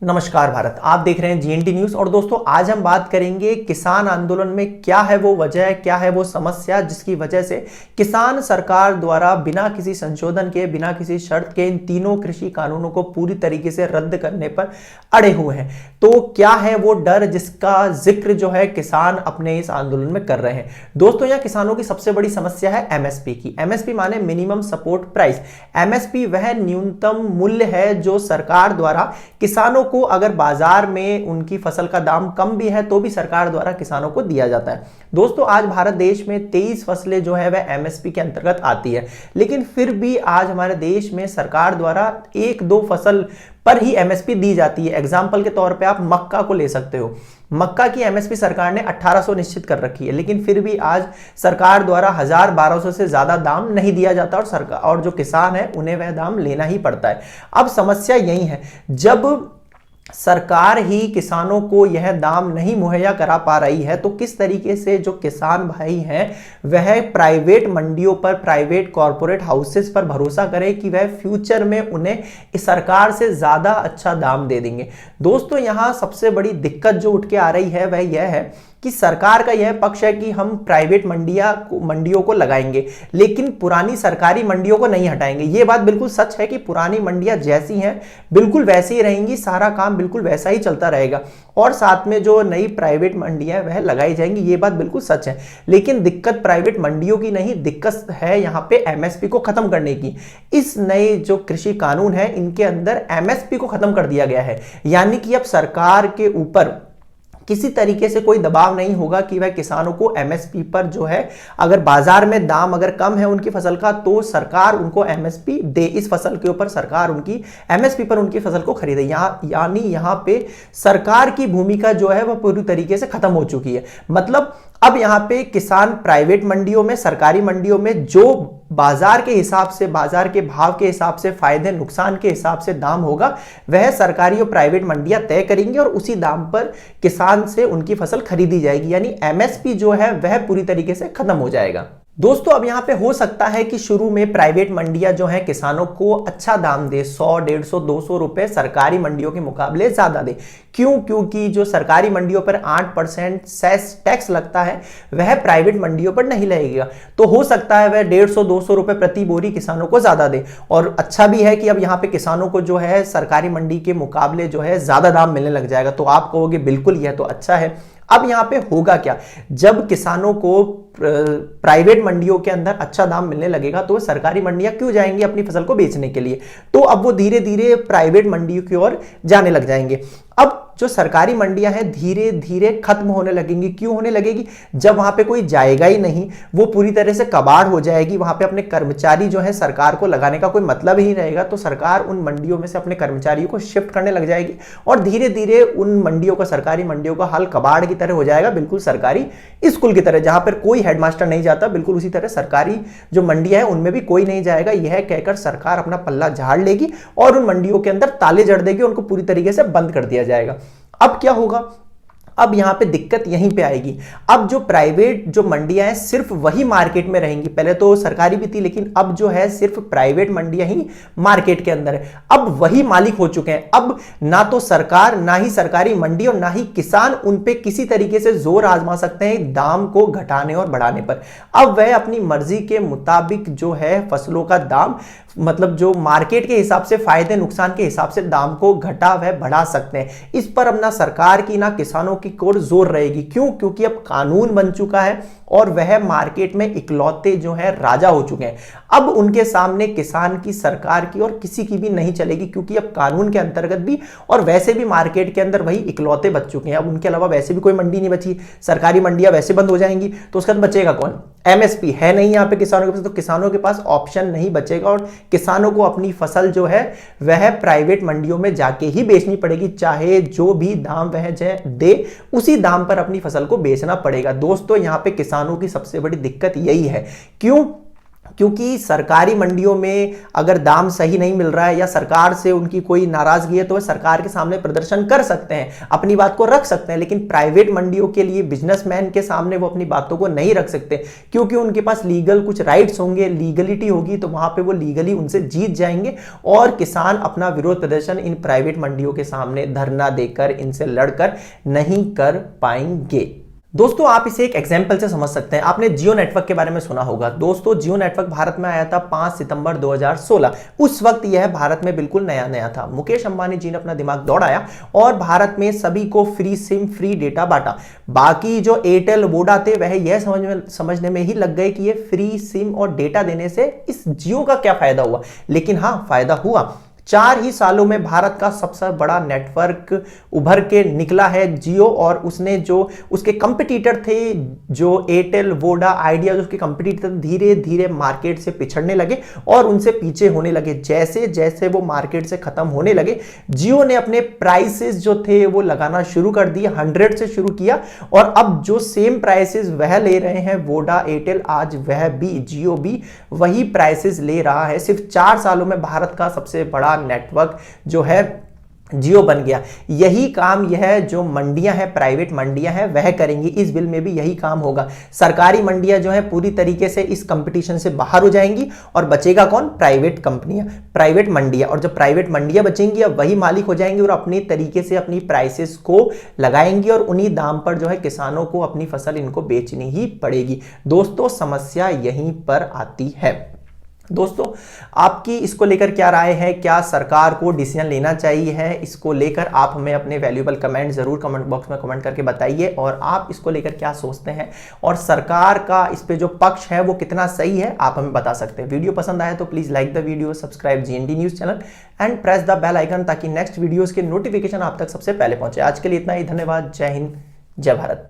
नमस्कार भारत, आप देख रहे हैं जीएनटी न्यूज। और दोस्तों, आज हम बात करेंगे किसान आंदोलन में क्या है वो वजह, क्या है वो समस्या जिसकी वजह से किसान सरकार द्वारा बिना किसी संशोधन के, बिना किसी शर्त के इन तीनों कृषि कानूनों को पूरी तरीके से रद्द करने पर अड़े हुए हैं। तो क्या है वो डर जिसका जिक्र जो है किसान अपने इस आंदोलन में कर रहे हैं। दोस्तों, यहाँ किसानों की सबसे बड़ी समस्या है एमएसपी की। एमएसपी माने मिनिमम सपोर्ट प्राइस। एमएसपी वह न्यूनतम मूल्य है जो सरकार द्वारा किसानों को, अगर बाजार में उनकी फसल का दाम कम भी है तो भी सरकार द्वारा किसानों को दिया जाता है। दोस्तों, आज भारत देश में 23 फसलें जो है वह एमएसपी के अंतर्गत आती है, लेकिन फिर भी आज हमारे देश में सरकार द्वारा एक दो फसल पर ही एमएसपी दी जाती है। एग्जाम्पल के तौर पे आप मक्का को ले सकते हो। मक्का की एमएसपी सरकार ने 1800 निश्चित कर रखी है, लेकिन फिर भी आज सरकार द्वारा 1000-1200 से ज्यादा दाम नहीं दिया जाता और सरकार और जो किसान है उन्हें वह दाम लेना ही पड़ता है। अब समस्या यही है, जब सरकार ही किसानों को यह दाम नहीं मुहैया करा पा रही है तो किस तरीके से जो किसान भाई हैं वह प्राइवेट मंडियों पर, प्राइवेट कॉरपोरेट हाउसेस पर भरोसा करें कि वह फ्यूचर में उन्हें इस सरकार से ज्यादा अच्छा दाम दे देंगे। दोस्तों, यहां सबसे बड़ी दिक्कत जो उठ के आ रही है वह यह है कि सरकार का यह पक्ष है कि हम प्राइवेट मंडियों को लगाएंगे, लेकिन पुरानी सरकारी मंडियों को नहीं हटाएंगे। यह बात बिल्कुल सच है कि पुरानी मंडियां जैसी हैं बिल्कुल वैसी ही रहेंगी, सारा काम बिल्कुल वैसा ही चलता रहेगा और साथ में जो नई प्राइवेट मंडियां वह लगाई जाएंगी, ये बात बिल्कुल सच है। लेकिन दिक्कत प्राइवेट मंडियों की नहीं, दिक्कत है यहां पे एमएसपी को खत्म करने की। इस नए जो कृषि कानून है इनके अंदर एमएसपी को खत्म कर दिया गया है, यानी कि अब सरकार के ऊपर किसी तरीके से कोई दबाव नहीं होगा कि वह किसानों को एमएसपी पर जो है, अगर बाजार में दाम अगर कम है उनकी फसल का तो सरकार उनको एमएसपी दे, इस फसल के ऊपर सरकार उनकी एमएसपी पर उनकी फसल को खरीदे। यानी यहां पे सरकार की भूमिका जो है वह पूरी तरीके से खत्म हो चुकी है। मतलब अब यहां पे किसान प्राइवेट मंडियों में, सरकारी मंडियों में जो बाजार के हिसाब से, बाजार के भाव के हिसाब से, फायदे नुकसान के हिसाब से दाम होगा वह सरकारी और प्राइवेट मंडियां तय करेंगी और उसी दाम पर किसान से उनकी फसल खरीदी जाएगी। यानी एमएसपी जो है वह पूरी तरीके से खत्म हो जाएगा। दोस्तों, अब यहां पे हो सकता है कि शुरू में प्राइवेट मंडियां जो हैं किसानों को अच्छा दाम दे, 100, 150, 200 रुपए सरकारी मंडियों के मुकाबले ज्यादा दे। क्यों? क्योंकि जो सरकारी मंडियों पर 8% सेस टैक्स लगता है वह प्राइवेट मंडियों पर नहीं लगेगा। तो हो सकता है वह 150-200 रुपए प्रति बोरी किसानों को ज्यादा दे। और अच्छा भी है कि अब यहाँ पे किसानों को जो है सरकारी मंडी के मुकाबले जो है ज्यादा दाम मिलने लग जाएगा। तो आप कहोगे बिल्कुल यह तो अच्छा है। अब यहां पे होगा क्या, जब किसानों को प्राइवेट मंडियों के अंदर अच्छा दाम मिलने लगेगा तो सरकारी मंडियां क्यों जाएंगी अपनी फसल को बेचने के लिए, तो अब वो धीरे धीरे प्राइवेट मंडियों की ओर जाने लग जाएंगे। अब जो सरकारी मंडियां हैं धीरे धीरे खत्म होने लगेंगी। क्यों होने लगेगी? जब वहां पे कोई जाएगा ही नहीं, वो पूरी तरह से कबाड़ हो जाएगी, वहां पे अपने कर्मचारी जो है सरकार को लगाने का कोई मतलब ही रहेगा, तो सरकार उन मंडियों में से अपने कर्मचारियों को शिफ्ट करने लग जाएगी और धीरे धीरे उन मंडियों का, सरकारी मंडियों का हाल कबाड़ की तरह हो जाएगा, बिल्कुल सरकारी स्कूल की तरह, जहां पर कोई हेडमास्टर नहीं जाता, बिल्कुल उसी तरह सरकारी जो मंडियां है उनमें भी कोई नहीं जाएगा। यह कहकर सरकार अपना पल्ला झाड़ लेगी और उन मंडियों के अंदर ताले जड़ देगी, उनको पूरी तरीके से बंद कर दिया जाएगा। अब क्या होगा? अब यहां पे दिक्कत यहीं पे आएगी। अब जो प्राइवेट जो मंडियां हैं सिर्फ वही मार्केट में रहेंगी। पहले तो सरकारी भी थी, लेकिन अब जो है सिर्फ प्राइवेट मंडियां ही मार्केट के अंदर है। अब वही मालिक हो चुके हैं। अब ना तो सरकार, ना ही सरकारी मंडी और ना ही किसान उन पे किसी तरीके से जोर आजमा सकते हैं दाम को घटाने और बढ़ाने पर। अब वह अपनी मर्जी के मुताबिक जो है फसलों का दाम, मतलब जो मार्केट के हिसाब से, फायदे नुकसान के हिसाब से दाम को घटा वह बढ़ा सकते हैं। इस पर अब ना सरकार की ना किसानों की कोर जोर रहेगी। क्यों? क्योंकि अब कानून बन चुका है और वह मार्केट में इकलौते जो है राजा हो चुके हैं। अब उनके सामने किसान की, सरकार की और किसी की भी नहीं चलेगी, क्योंकि अब कानून के अंतर्गत भी और वैसे भी मार्केट के अंदर वही इकलौते बच चुके हैं। अब उनके अलावा वैसे भी कोई मंडी नहीं बची, सरकारी मंडियां वैसे बंद हो जाएंगी, तो उसका बचेगा कौन? एमएसपी है नहीं यहाँ पे किसानों के पास, तो किसानों के पास ऑप्शन नहीं बचेगा और किसानों को अपनी फसल जो है वह प्राइवेट मंडियों में जाके ही बेचनी पड़ेगी, चाहे जो भी दाम वह दे उसी दाम पर अपनी फसल को बेचना पड़ेगा। दोस्तों, यहाँ पे किसानों की सबसे बड़ी दिक्कत यही है। क्यों? क्योंकि सरकारी मंडियों में अगर दाम सही नहीं मिल रहा है या सरकार से उनकी कोई नाराजगी है तो वे सरकार के सामने प्रदर्शन कर सकते हैं, अपनी बात को रख सकते हैं। लेकिन प्राइवेट मंडियों के लिए बिजनेसमैन के सामने वो अपनी बातों को नहीं रख सकते, क्योंकि उनके पास लीगल कुछ राइट्स होंगे, लीगलिटी होगी, तो वहां पे वो लीगली उनसे जीत जाएंगे और किसान अपना विरोध प्रदर्शन इन प्राइवेट मंडियों के सामने धरना देकर, इनसे लड़कर नहीं कर पाएंगे। दोस्तों आप इसे एक एग्जाम्पल से समझ सकते हैं। आपने जियो नेटवर्क के बारे में सुना होगा। दोस्तों जियो नेटवर्क भारत में आया था 5 सितंबर 2016। उस वक्त यह भारत में बिल्कुल नया नया था। मुकेश अंबानी जी ने अपना दिमाग दौड़ाया और भारत में सभी को फ्री सिम, फ्री डेटा बांटा। बाकी जो एयरटेल, वोडा थे वह यह समझने में ही लग गए कि ये फ्री सिम और डेटा देने से इस जियो का क्या फायदा हुआ। लेकिन हाँ, फायदा हुआ। 4 ही सालों में भारत का सबसे बड़ा नेटवर्क उभर के निकला है जियो, और उसने जो उसके कंपटीटर थे, जो एयरटेल, वोडा, आइडिया, जो उसके कंपटीटर धीरे धीरे मार्केट से पिछड़ने लगे और उनसे पीछे होने लगे। जैसे जैसे वो मार्केट से खत्म होने लगे, जियो ने अपने प्राइसेस जो थे वो लगाना शुरू कर दिए। 100 से शुरू किया और अब जो सेम प्राइसेस वह ले रहे हैं वोडा, एयरटेल, आज वह भी जियो भी वही प्राइसेस ले रहा है। सिर्फ 4 सालों में भारत का सबसे बड़ा नेटवर्क जो है जियो बन गया। यही काम यह जो मंडियां हैं, प्राइवेट मंडियां हैं, वह करेंगी। इस बिल में भी यही काम होगा। सरकारी मंडियां जो है पूरी तरीके से इस कंपटीशन से बाहर हो जाएंगी और बचेगा कौन? प्राइवेट कंपनियां, प्राइवेट मंडियां। और जब प्राइवेट मंडियां बचेंगी अब वही मालिक हो जाएंगे और अपनी तरीके से अपनी प्राइसेस को लगाएंगी और उन्हीं दाम पर जो है किसानों को अपनी फसल इनको बेचनी ही पड़ेगी। दोस्तों समस्या यहीं पर आती है। दोस्तों आपकी इसको लेकर क्या राय है? क्या सरकार को डिसीजन लेना चाहिए है? इसको लेकर आप हमें अपने वैल्यूएबल कमेंट जरूर कमेंट बॉक्स में कमेंट करके बताइए, और आप इसको लेकर क्या सोचते हैं और सरकार का इस पे जो पक्ष है वो कितना सही है आप हमें बता सकते हैं। वीडियो पसंद आया तो please like the video, subscribe GND news channel and press the bell icon, ताकि नेक्स्ट वीडियोस के नोटिफिकेशन आप तक सबसे पहले पहुंचे। आज के लिए इतना ही, धन्यवाद। जय हिंद, जय भारत।